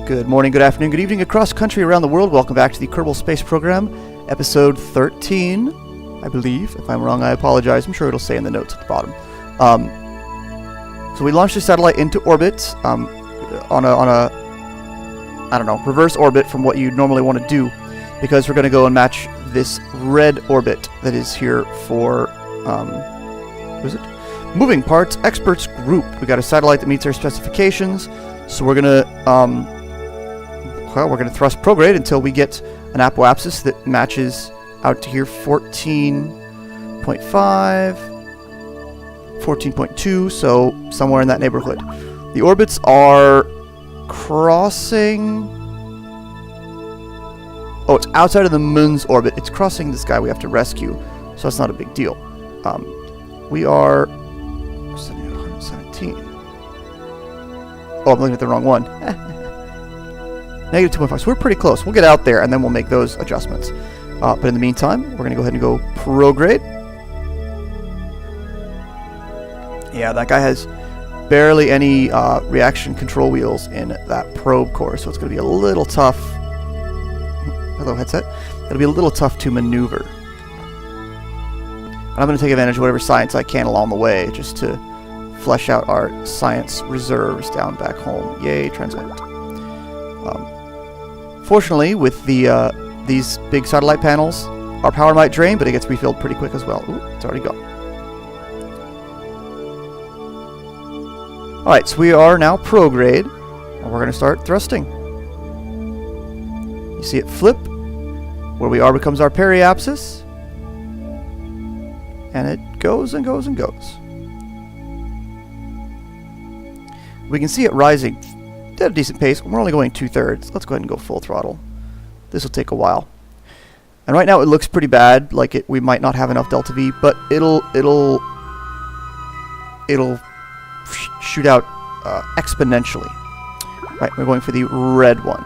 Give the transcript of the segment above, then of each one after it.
Good morning, good afternoon, good evening, across country, around the world. Welcome back to the Kerbal Space Program, episode 13, I believe. If I'm wrong, I apologize. I'm sure it'll say in the notes at the bottom. So we launched the satellite into orbit on a I don't know, reverse orbit from what you normally want to do, because we're going to go and match this red orbit that is here for, what is it? Moving Parts Experts Group. We got a satellite that meets our specifications, so we're going to, we're going to thrust prograde until we get an apoapsis that matches out to here 14.5, 14.2, so somewhere in that neighborhood. The orbits are crossing... Oh, it's outside of the moon's orbit. It's crossing this guy we have to rescue, so that's not a big deal. We are 117. Oh, I'm looking at the wrong one. Negative 2.5. So we're pretty close. We'll get out there, and then we'll make those adjustments. But in the meantime, we're going to go ahead and go prograde. Yeah, that guy has barely any reaction control wheels in that probe core, so it's going to be a little tough. Hello, headset. It'll be a little tough to maneuver. And I'm going to take advantage of whatever science I can along the way, just to flesh out our science reserves down back home. Yay, translate. Fortunately, with the these big satellite panels, our power might drain, but it gets refilled pretty quick as well. Ooh, it's already gone. Alright, so we are now prograde, and we're going to start thrusting. You see it flip. Where we are becomes our periapsis. And it goes and goes and goes. We can see it rising at a decent pace. We're only going 2/3. Let's go ahead and go full throttle. This will take a while. And right now it looks pretty bad, like we might not have enough delta V, but it'll shoot out exponentially. Right, we're going for the red one.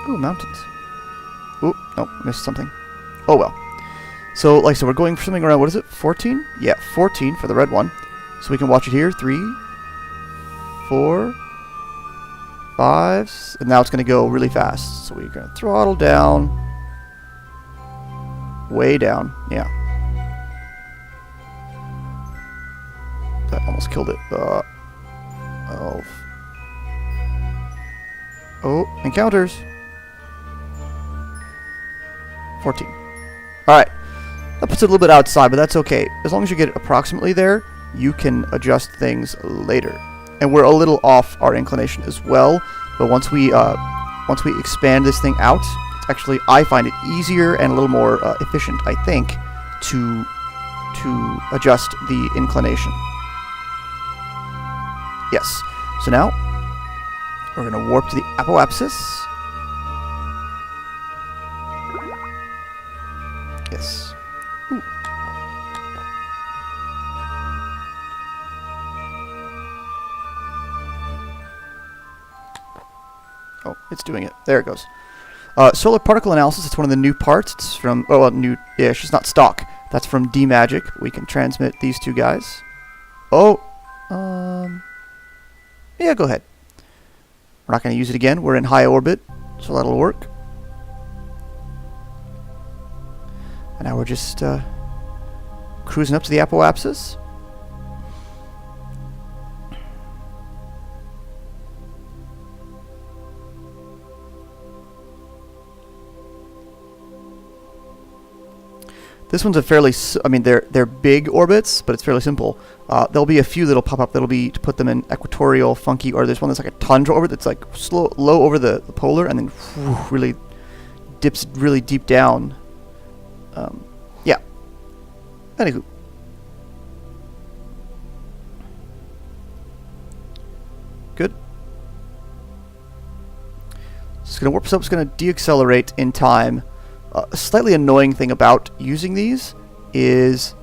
Ooh, mountains. Ooh, no, missed something. Oh well. So, like I said, we're going for something around, what is it, 14? Yeah, 14 for the red one. So we can watch it here. 3, 4, 5, and now it's going to go really fast. So we're going to throttle down. Way down, yeah. That almost killed it. 12. Oh, encounters. 14. Alright. That puts it a little bit outside, but that's okay. As long as you get it approximately there, you can adjust things later. And we're a little off our inclination as well, but once we expand this thing out, it's actually, I find it easier and a little more efficient, I think, to adjust the inclination. Yes. So now, we're going to warp to the apoapsis. Yes. Ooh. Oh, it's doing it. There it goes. Solar particle analysis. It's one of the new parts. It's from, oh, well, new, yeah, it's just not stock. That's from D-Magic. We can transmit these two guys. Oh, yeah, go ahead. We're not going to use it again. We're in high orbit, so that'll work. And now we're just cruising up to the apoapsis. This one's a fairly, I mean, they're big orbits, but it's fairly simple. There'll be a few that'll pop up that'll be to put them in equatorial, funky, or there's one that's like a tundra orbit that's like low over the polar, and then really dips really deep down. Yeah. Anywho. Good. It's going to warp us up. It's going to deaccelerate in time. A slightly annoying thing about using these is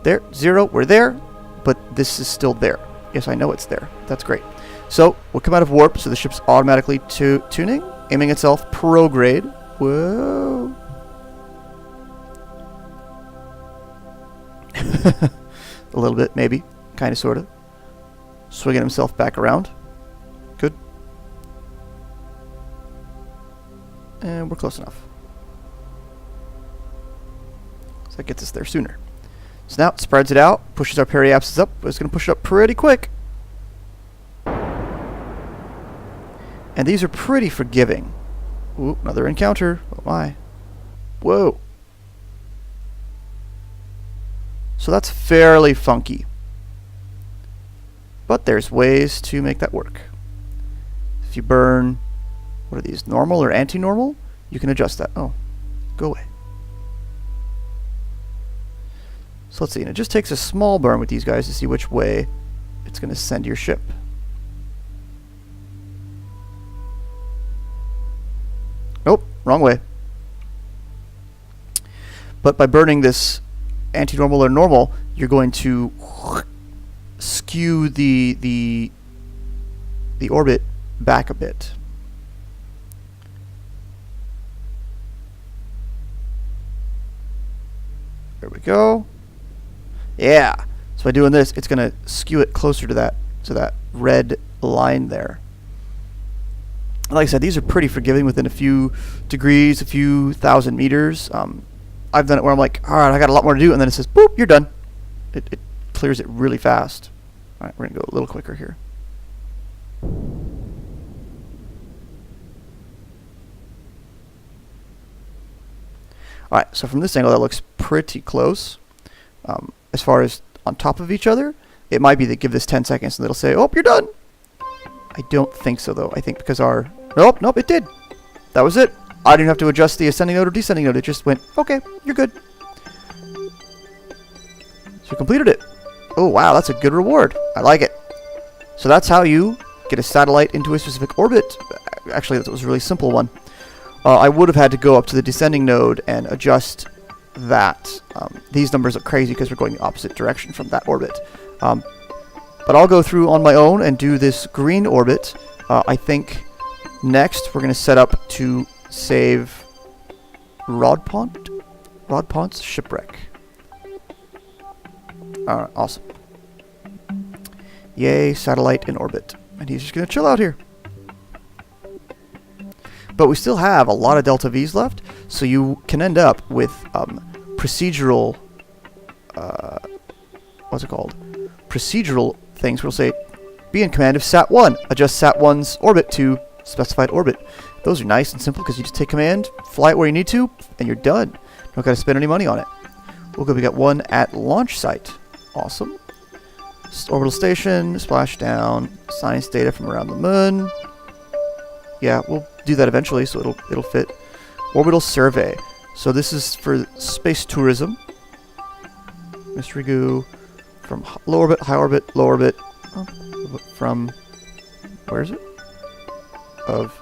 there, 0, we're there, but this is still there. Yes, I know it's there. That's great. So we'll come out of warp, so the ship's automatically tuning, aiming itself prograde. Whoa. A little bit, maybe. Kind of, sort of. Swinging himself back around. And we're close enough. So that gets us there sooner. So now it spreads it out, pushes our periapsis up, but it's going to push it up pretty quick. And these are pretty forgiving. Ooh, another encounter. Oh my. Whoa. So that's fairly funky. But there's ways to make that work. If you burn, what are these, normal or anti-normal? You can adjust that. Oh, go away. So let's see, and it just takes a small burn with these guys to see which way it's going to send your ship. Nope, wrong way. But by burning this anti-normal or normal, you're going to skew the orbit back a bit. There we go. Yeah. So by doing this, it's going to skew it closer to that red line there. Like I said, these are pretty forgiving within a few degrees, a few thousand meters. I've done it where I'm like, all right, I got a lot more to do, and then it says, boop, you're done. It clears it really fast. All right, we're going to go a little quicker here. All right, so from this angle, that looks pretty close. As far as on top of each other, it might be that give this 10 seconds and it'll say, oh, you're done. I don't think so, though. I think because our... Nope, it did. That was it. I didn't have to adjust the ascending node or descending node. It just went, okay, you're good. So we completed it. Oh, wow, that's a good reward. I like it. So that's how you get a satellite into a specific orbit. Actually, that was a really simple one. I would have had to go up to the descending node and adjust that. These numbers look crazy because we're going the opposite direction from that orbit. But I'll go through on my own and do this green orbit. I think next we're going to set up to save Rodpont's shipwreck. Alright, awesome. Yay, satellite in orbit. And he's just going to chill out here. But we still have a lot of delta V's left, so you can end up with procedural, what's it called? Procedural things where we'll say, be in command of Sat-1. Adjust Sat-1's orbit to specified orbit. Those are nice and simple because you just take command, fly it where you need to, and you're done. Don't got to spend any money on it. We'll go, we got one at launch site. Awesome. Orbital station, splashdown, science data from around the moon. Yeah, we'll do that eventually, so it'll fit. Orbital survey. So this is for space tourism. Mystery goo from low orbit, high orbit, low orbit. From where is it? Of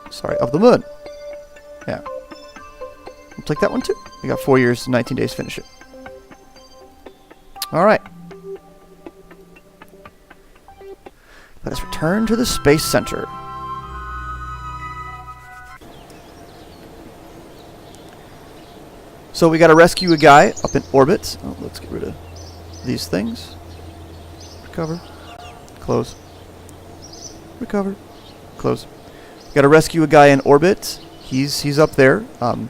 the moon. Yeah. We'll take that one too. We got 4 years and 19 days to finish it. All right. Let us return to the Space Center. So we got to rescue a guy up in orbit. Oh, let's get rid of these things. Recover. Close. Recover. Close. We got to rescue a guy in orbit. He's up there. I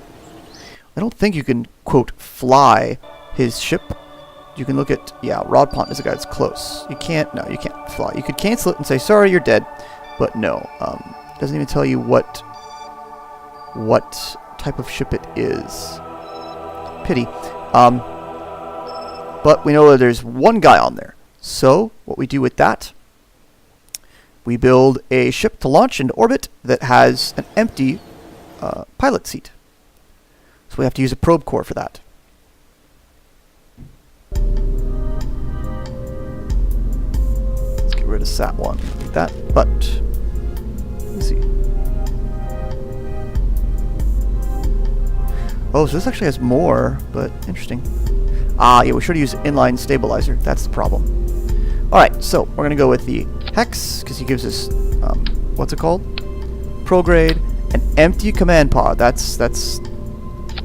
don't think you can, quote, fly his ship. You can look at, yeah, Rodpont is a guy that's close. You can't fly. You could cancel it and say, sorry, you're dead. But no. It doesn't even tell you what type of ship it is. Pity. But we know that there's one guy on there. So what we do with that, we build a ship to launch into orbit that has an empty pilot seat. So we have to use a probe core for that. Let's get rid of Sat-1 like that. But let's see. Oh, so this actually has more, but interesting. Ah, yeah, we should have used inline stabilizer. That's the problem. Alright, so we're going to go with the Hex, because he gives us, what's it called? Prograde, an empty command pod. That's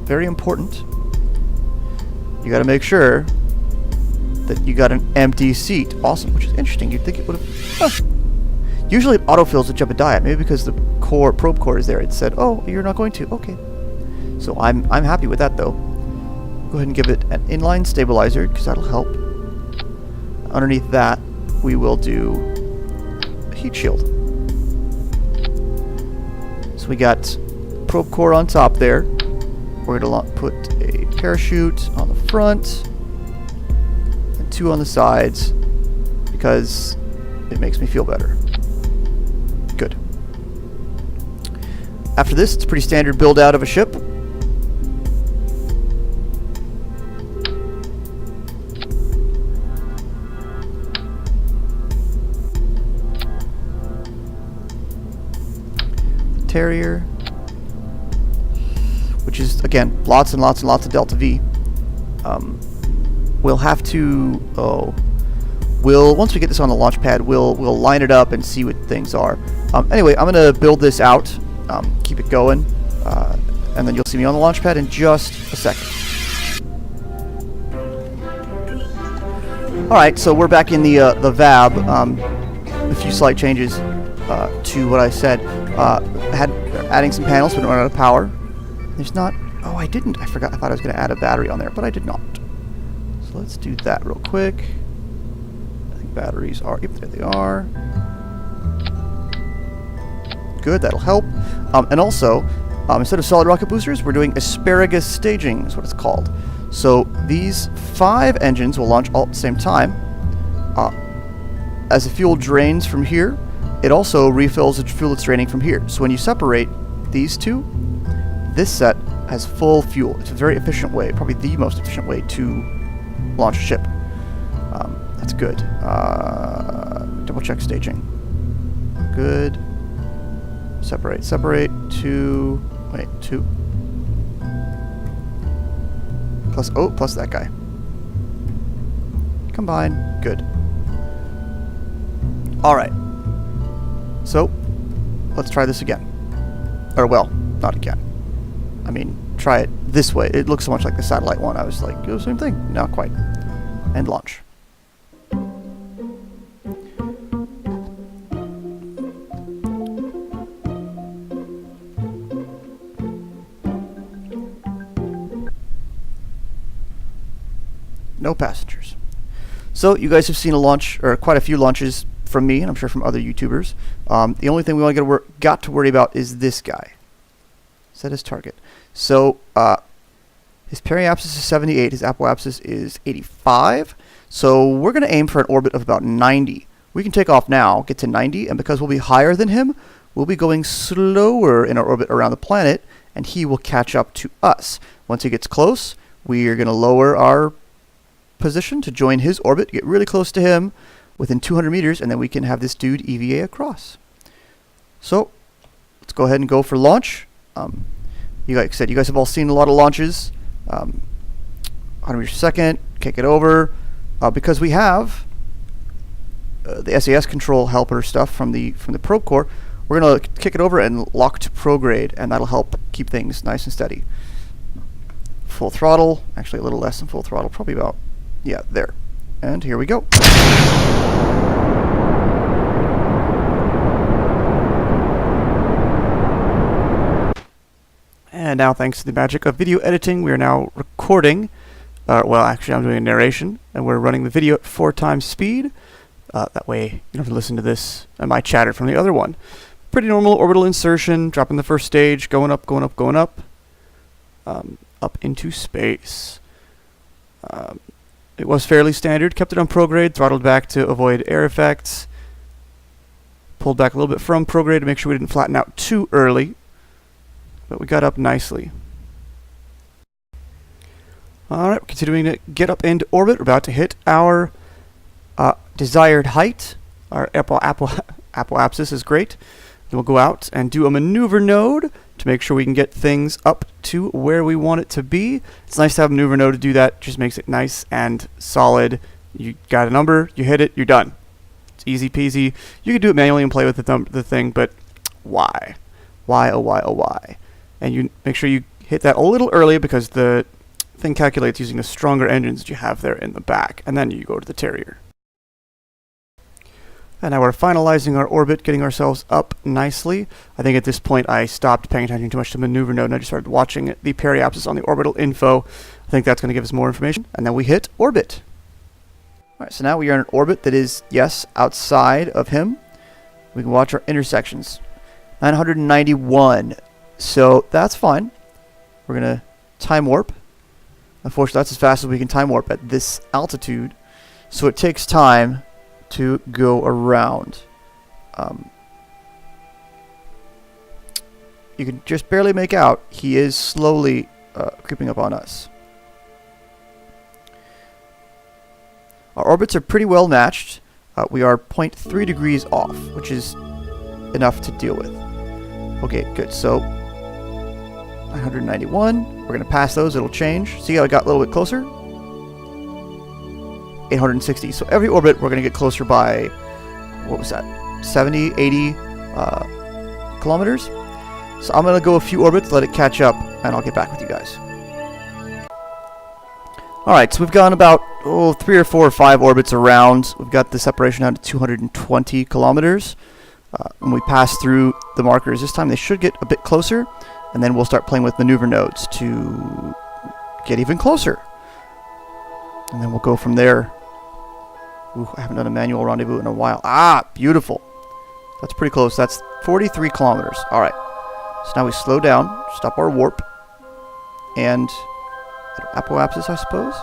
very important. You got to make sure that you got an empty seat. Awesome, which is interesting. You'd think it would have... Huh. Usually it autofills with Jebediah. Maybe because the probe core is there. It said, oh, you're not going to. Okay. So I'm happy with that though. Go ahead and give it an inline stabilizer because that'll help. Underneath that, we will do a heat shield. So we got probe core on top there. We're going to put a parachute on the front and 2 on the sides because it makes me feel better. Good. After this, it's a pretty standard build out of a ship. Terrier, which is again lots and lots and lots of delta V. We'll have to once we get this on the launch pad, we'll line it up and see what things are. Anyway, I'm gonna build this out, keep it going, and then you'll see me on the launch pad in just a second. All right, so we're back in the VAB. A few slight changes to what I said. Adding some panels, but don't run out of power. There's not. Oh, I didn't. I forgot. I thought I was going to add a battery on there, but I did not. So let's do that real quick. I think batteries are. Yep, there they are. Good. That'll help. And also, instead of solid rocket boosters, we're doing asparagus staging. Is what it's called. So these 5 engines will launch all at the same time. As the fuel drains from here, it also refills the fuel that's draining from here. So when you separate these two, this set has full fuel. It's a very efficient way, probably the most efficient way to launch a ship. That's good. Double check staging. Good. Separate. 2. Wait, 2. Plus that guy. Combine. Good. Alright. So, let's try this again. Or, well, not again. I mean, try it this way. It looks so much like the satellite one. I was like, oh, same thing. Not quite. And launch. No passengers. So, you guys have seen a launch, or quite a few launches from me, and I'm sure from other YouTubers. The only thing we want to got to worry about is this guy. Set as target. So his periapsis is 78, his apoapsis is 85. So we're going to aim for an orbit of about 90. We can take off now, get to 90, and because we'll be higher than him, we'll be going slower in our orbit around the planet, and he will catch up to us. Once he gets close, we are going to lower our position to join his orbit, get really close to him, within 200 meters, and then we can have this dude EVA across. So, let's go ahead and go for launch. You guys said you guys have all seen a lot of launches. 100 meters per second, kick it over. Because we have the SAS control helper stuff from the probe core, we're gonna kick it over and lock to prograde, and that'll help keep things nice and steady. Full throttle, actually a little less than full throttle, probably about, yeah, there. And here we go. And now, thanks to the magic of video editing, we are now recording. Well, actually, I'm doing a narration, and we're running the video at 4 times speed. That way, you don't have to listen to this and my chatter from the other one. Pretty normal orbital insertion, dropping the first stage, going up, going up, going up. Up into space. It was fairly standard, kept it on prograde, throttled back to avoid air effects. Pulled back a little bit from prograde to make sure we didn't flatten out too early. But we got up nicely. Alright, we're continuing to get up into orbit. We're about to hit our desired height. Our apoapsis is great. Then we'll go out and do a maneuver node to make sure we can get things up to where we want it to be. It's nice to have a maneuver node to do that. Just makes it nice and solid. You got a number, you hit it, you're done. It's easy peasy. You can do it manually and play with the thing, but why? Why, oh why, oh why? And you make sure you hit that a little early because the thing calculates using the stronger engines that you have there in the back. And then you go to the Terrier. And now we're finalizing our orbit, getting ourselves up nicely. I think at this point I stopped paying attention too much to maneuver node and I just started watching the periapsis on the orbital info. I think that's going to give us more information. And then we hit orbit. Alright, so now we are in an orbit that is, yes, outside of him. We can watch our intersections. 991. So that's fine. We're going to time warp. Unfortunately, that's as fast as we can time warp at this altitude. So it takes time to go around. You can just barely make out. He is slowly creeping up on us. Our orbits are pretty well matched. We are 0.3 degrees off, which is enough to deal with. Okay, good. So 991. We're going to pass those. It'll change. See how it got a little bit closer? 860. So every orbit we're going to get closer by, what was that, 70, 80 kilometers. So I'm going to go a few orbits, let it catch up, and I'll get back with you guys. Alright, so we've gone about 3 or 4 or 5 orbits around. We've got the separation down to 220 kilometers. When we pass through the markers this time, they should get a bit closer, and then we'll start playing with maneuver nodes to get even closer. And then we'll go from there. Ooh, I haven't done a manual rendezvous in a while. Ah, beautiful. That's pretty close. That's 43 kilometers. All right. So now we slow down, stop our warp, and apoapsis, I suppose.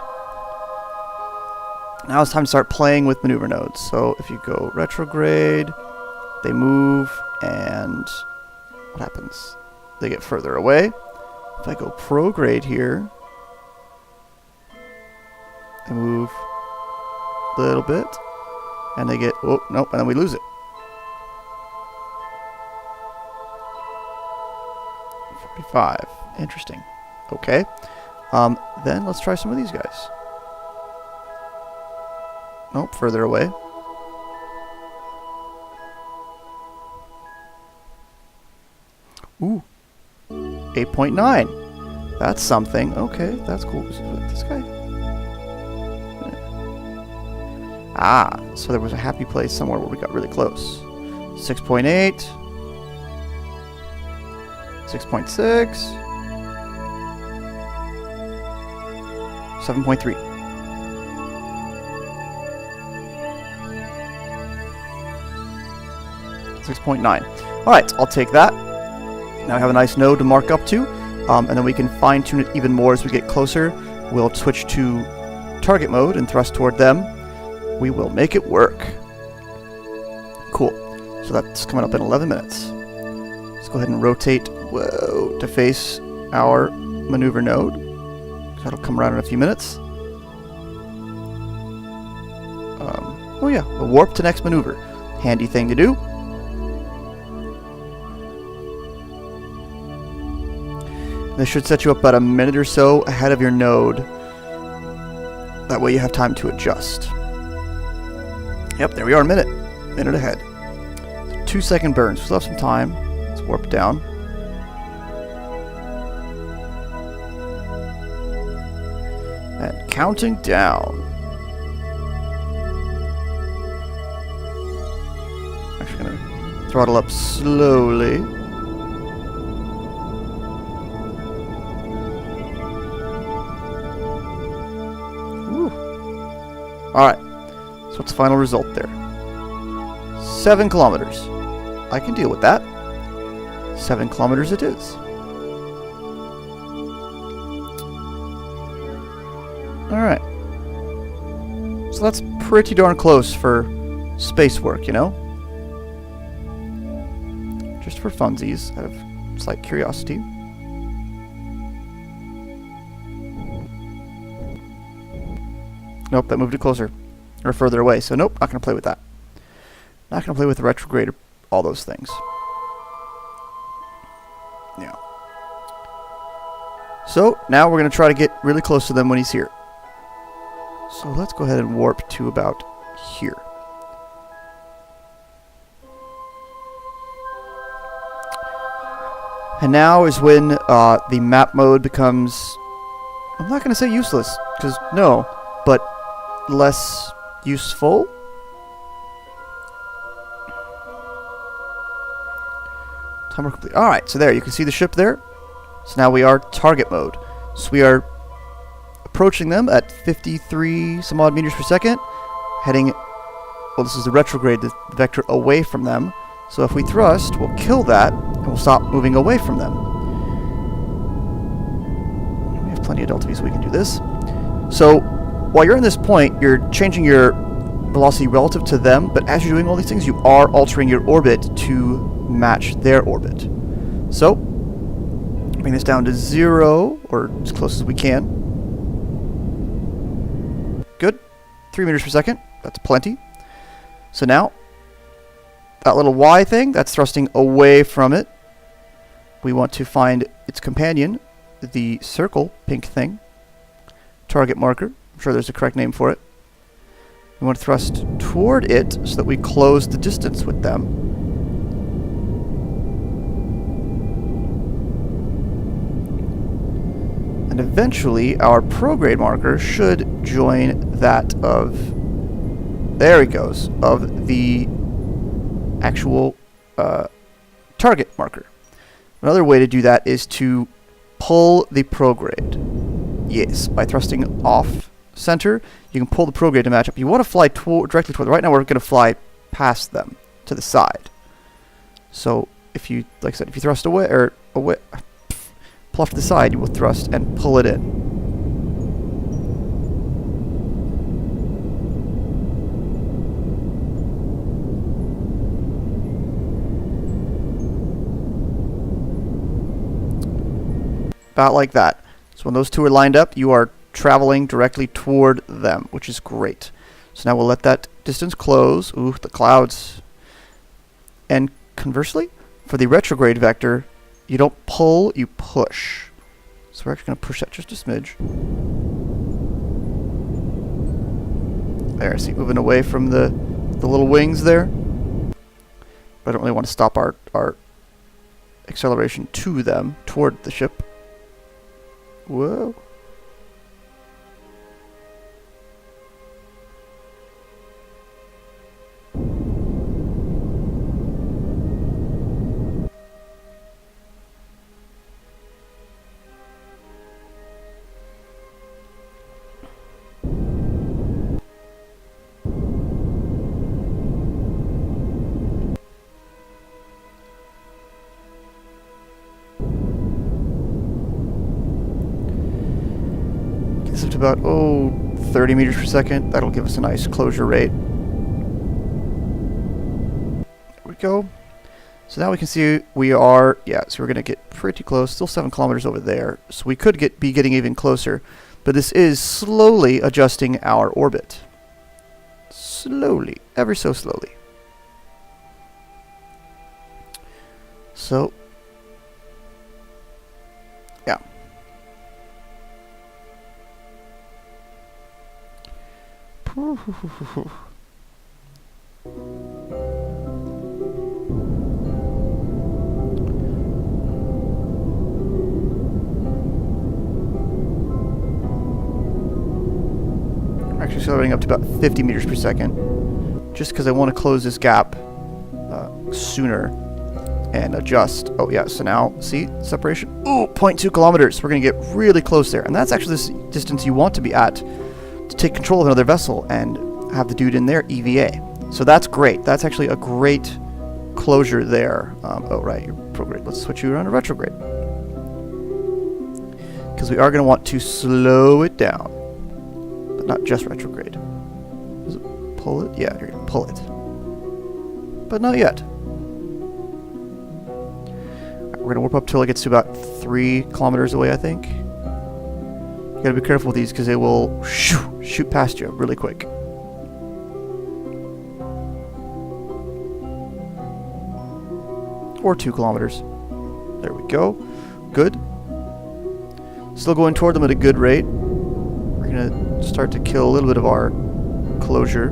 Now it's time to start playing with maneuver nodes. So if you go retrograde, they move, and what happens? They get further away. If I go prograde here, they move a little bit, and they get, oh, nope, and then we lose it. 45. Interesting. Okay. Then let's try some of these guys. Nope, further away. Ooh. 8.9. That's something. Okay, that's cool. This guy. Ah, so there was a happy place somewhere where we got really close. 6.8. 6.6. 7.3. 6.9. Alright, I'll take that. Now I have a nice node to mark up to, and then we can fine-tune it even more as we get closer. We'll switch to target mode and thrust toward them. We will make it work. Cool. So that's coming up in 11 minutes. Let's go ahead and rotate, to face our maneuver node. That'll come around in a few minutes. Oh yeah, we'll warp to next maneuver. Handy thing to do. This should set you up about a minute or so ahead of your node. That way you have time to adjust. Yep, there we are, minute ahead. 2-second burns. We still have some time. Let's warp down. And counting down. Actually gonna throttle up slowly. Alright, so what's the final result there? 7 kilometers. I can deal with that. 7 kilometers it is. Alright. So that's pretty darn close for space work, you know? Just for funsies, out of slight curiosity. Nope, that moved it closer. Or further away, so nope, not going to play with that. Not going to play with the retrograde or all those things. Yeah. So, now we're going to try to get really close to them when he's here. So let's go ahead and warp to about here. And now is when the map mode becomes, I'm not going to say useless, because no, but less useful. Timer complete. Alright, so there, you can see the ship there. So now we are target mode. So we are approaching them at 53 some odd meters per second, heading, well, this is the retrograde, the vector away from them. So if we thrust, we'll kill that, and we'll stop moving away from them. We have plenty of delta V, so we can do this. So while you're in this point, you're changing your velocity relative to them, but as you're doing all these things, you are altering your orbit to match their orbit. So, bring this down to 0, or as close as we can. Good. 3 meters per second. That's plenty. So now, that little Y thing, that's thrusting away from it. We want to find its companion, the circle, pink thing. Target marker. I'm sure there's a correct name for it. We want to thrust toward it so that we close the distance with them. And eventually, our prograde marker should join that of, there he goes, of the actual target marker. Another way to do that is to pull the prograde. Yes, by thrusting off center, you can pull the prograde to match up. You want to fly directly toward them. Right now we're going to fly past them to the side. So if you, like I said, if you thrust away, or pull off to the side, you will thrust and pull it in. About like that. So when those two are lined up, you are traveling directly toward them, which is great. So now we'll let that distance close. Ooh, the clouds. And conversely, for the retrograde vector, you don't pull, you push. So we're actually going to push that just a smidge. There, see, moving away from the little wings there. But I don't really want to stop our acceleration to them, toward the ship. Whoa. Up to about 30 meters per second. That'll give us a nice closure rate. There we go. So now we can see we are, yeah, so we're going to get pretty close. Still 7 kilometers over there. So we could be getting even closer. But this is slowly adjusting our orbit. Slowly. Ever so slowly. So, yeah. We're actually accelerating up to about 50 meters per second, just because I want to close this gap sooner and adjust. Oh yeah, so now, see, separation? Ooh, 0.2 kilometers. We're going to get really close there, and that's actually this distance you want to be at to take control of another vessel and have the dude in there EVA. So that's great. That's actually a great closure there. Oh right, your prograde. Let's switch you around to retrograde, because we are going to want to slow it down, but not just retrograde. Does it pull it? Yeah, you're going to pull it, but not yet. Right, we're going to warp up till it gets to about 3 kilometers away, I think. You gotta be careful with these because they will shoot past you really quick. Or 2 kilometers. There we go. Good. Still going toward them at a good rate. We're gonna start to kill a little bit of our closure.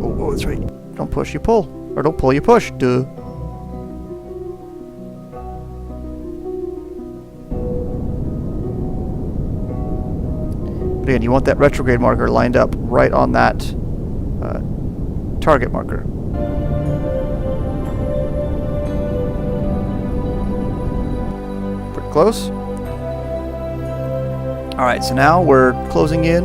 Oh, that's right. Don't push, you pull. Or don't pull, you push. Duh. But again, you want that retrograde marker lined up right on that target marker. Close. Alright, so now we're closing in.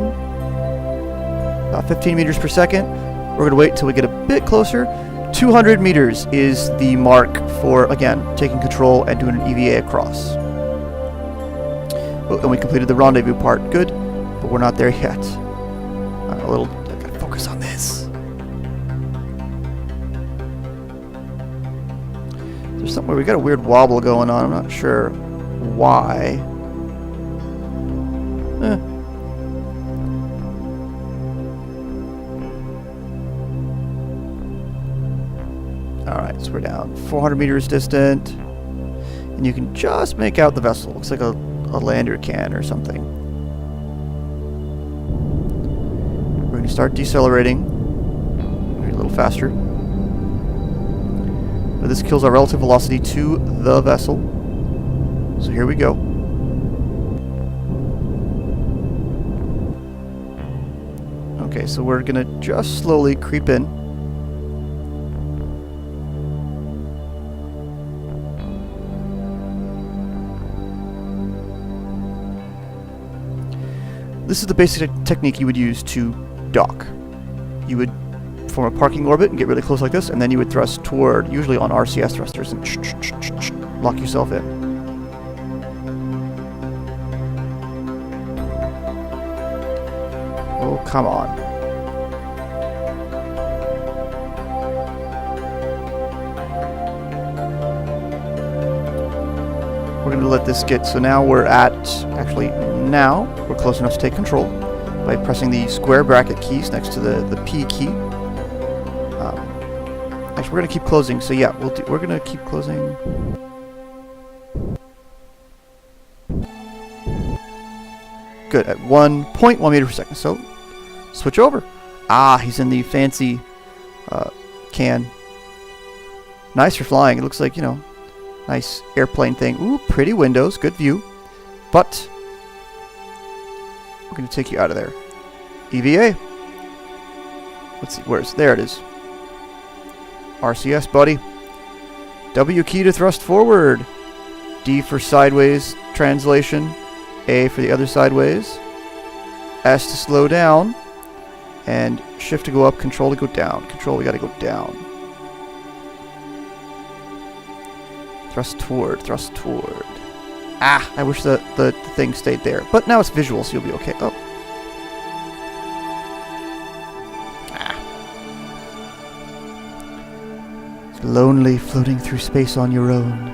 About 15 meters per second. We're going to wait until we get a bit closer. 200 meters is the mark for, again, taking control and doing an EVA across. Oh, and we completed the rendezvous part. Good. But we're not there yet. I gotta focus on this. There's somewhere we got a weird wobble going on. I'm not sure why. Alright, so we're down 400 meters distant. And you can just make out the vessel. Looks like a lander can or something. We're going to start decelerating. Maybe a little faster. But this kills our relative velocity to the vessel. So here we go. Okay, so we're going to just slowly creep in. This is the basic technique you would use to dock. You would form a parking orbit and get really close like this, and then you would thrust toward, usually on RCS thrusters, and lock yourself in. Oh, come on. We're going to let this get, so now we're at, actually now we're close enough to take control by pressing the square bracket keys next to the P key. Actually, we're going to keep closing, so yeah, we're going to keep closing. Good, at 1.1 meter per second, so switch over. Ah, he's in the fancy can. Nice for flying, it looks like, you know, nice airplane thing. Ooh, pretty windows, good view. But we're going to take you out of there. EVA. Let's see, there it is. RCS, buddy. W key to thrust forward. D for sideways translation. A for the other sideways. S to slow down. And shift to go up, control to go down. Control, we got to go down. Thrust toward, thrust toward. Ah, I wish the thing stayed there. But now it's visual, so you'll be okay. Oh. Ah. It's lonely floating through space on your own.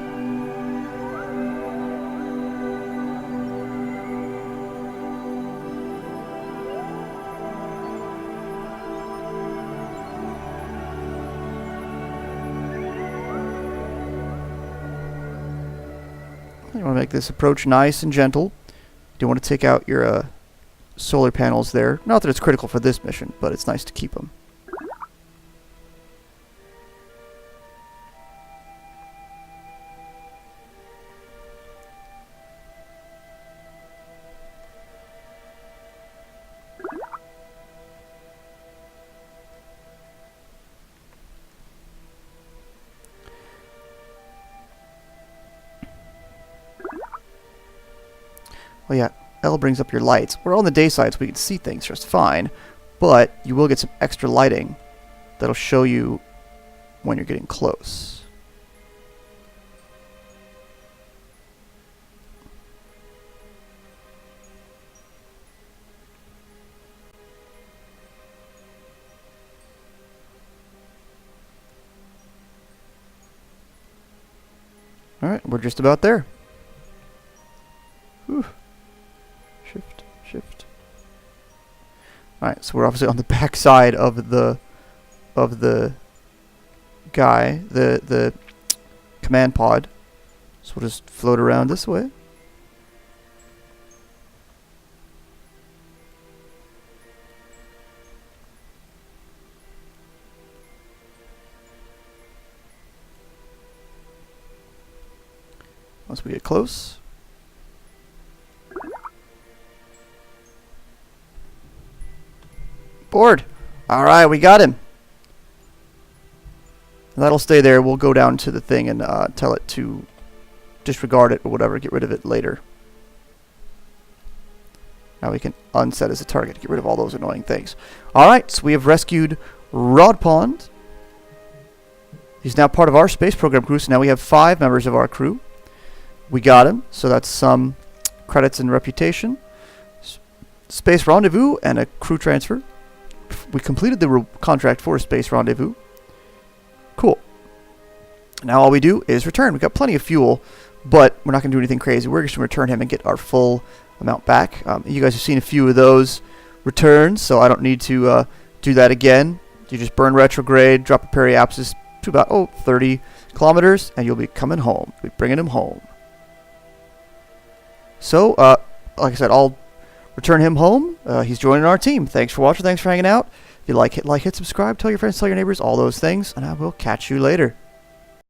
You want to make this approach nice and gentle. You don't want to take out your solar panels there. Not that it's critical for this mission, but it's nice to keep them. Oh yeah, L brings up your lights. We're on the day side, so we can see things just fine, but you will get some extra lighting that'll show you when you're getting close. Alright, we're just about there. Whew. Shift, shift. Alright, so we're obviously on the back side of the guy, the command pod. So we'll just float around this way. Once we get close. Board. Alright, we got him. That'll stay there. We'll go down to the thing and tell it to disregard it or whatever, get rid of it later. Now we can unset as a target to get rid of all those annoying things. Alright, so we have rescued Rod Pond. He's now part of our space program crew, so now we have 5 members of our crew. We got him, so that's some credits and reputation. Space Rendezvous and a crew transfer. We completed the contract for Space Rendezvous. Cool. Now all we do is return. We've got plenty of fuel, but we're not going to do anything crazy. We're just going to return him and get our full amount back. You guys have seen a few of those returns, so I don't need to do that again. You just burn retrograde, drop a periapsis to about 30 kilometers, and you'll be coming home. We'll be bringing him home. So, like I said, I'll return him home. He's joining our team. Thanks for watching. Thanks for hanging out. If you like, hit subscribe, tell your friends, tell your neighbors, all those things, and I will catch you later.